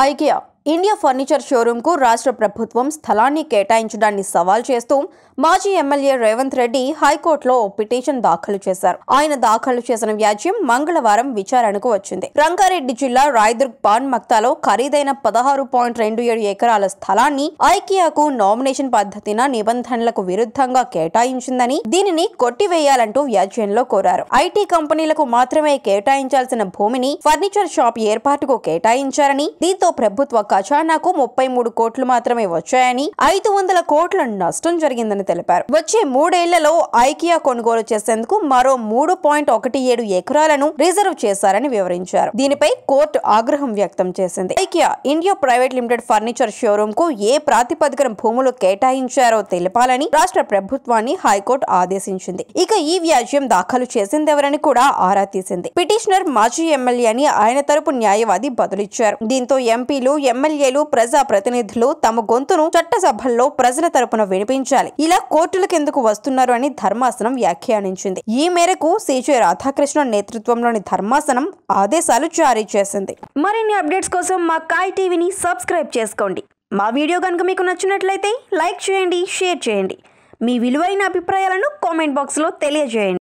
IKEA India furniture showroom కు రాష్ట్ర ప్రభుత్వం స్థలాన్ని కేటాయించడాన్ని సవాల్ చేస్తూ మాజీ ఎమ్మెల్యే రేవంత్ రెడ్డి హైకోర్టులో పిటిషన్ దాఖలు చేశారు. ఆయన దాఖలు చేసిన వ్యాజ్యం మంగళవారం విచారణకు వచ్చింది. రంగారెడ్డి జిల్లా రాయదుర్గ్ పాన్ మక్తాలో ఖరీదైన 16.27 ఎకరాల స్థలాన్ని ఐకియాకు నామినేషన్ పద్ధతిన నిబంధనలకు విరుద్ధంగా కేటాయించిందని, దీనిని కొట్టివేయాలంటూ వ్యాజ్యంలో కోరారు. ఐటీ కంపెనీలకు మాత్రమే కేటాయించాల్సిన భూమిని ఫర్నిచర్ షాప్ ఏర్పాటుకు కేటాయించారని, దీంతో ప్రభుత్వ ఖజానాకు 33 కోట్లు మాత్రమే వచ్చాయని, 500 కోట్ల నష్టం జరిగిందని తెలిపారు. వచ్చే 3 ఏళ్లలో ఐకియా కొనుగోలు చేసేందుకు మరో 3.17 ఎకరాలను రిజర్వ్ చేశారని వివరించారు. దీనిపై కోర్టు ఆగ్రహం వ్యక్తం చేసింది. IKEA India private limited furniture showroom కు ఏ ప్రాతిపదికన భూములు కేటాయించారో తెలపాలని రాష్ట్ర ప్రభుత్వాన్ని హైకోర్టు ఆదేశించింది. ఇక ఈ వ్యాజ్యం దాఖలు చేసిందెవరని కూడా ఆరా తీసింది. పిటిషనర్ మాజీ ఎమ్మెల్యే అని ఆయన తరపు న్యాయవాది బదులిచ్చారు. దీంతో ఎంపీలు, ఎమ్మెల్యేలు, ప్రజా ప్రతినిధులు తమ గొంతును చట్టసభల్లో ప్రజల తరపున వినిపించాలి, ఇలా కోర్టులకెందుకు వస్తున్నారు అని ధర్మాసనం వ్యాఖ్యానించింది. ఈ మేరకు సిజే రాధాకృష్ణ నేతృత్వంలోని ధర్మాసనం ఆదేశాలు జారీ చేసింది. మరిన్ని అప్డేట్స్ కోసం మా కాయ్ టీవీని సబ్స్క్రైబ్ చేసుకోండి. మా వీడియో కనుక మీకు నచ్చినట్లయితే లైక్ చేయండి, షేర్ చేయండి. మీ విలువైన అభిప్రాయాలను కామెంట్ బాక్స్లో తెలియజేయండి.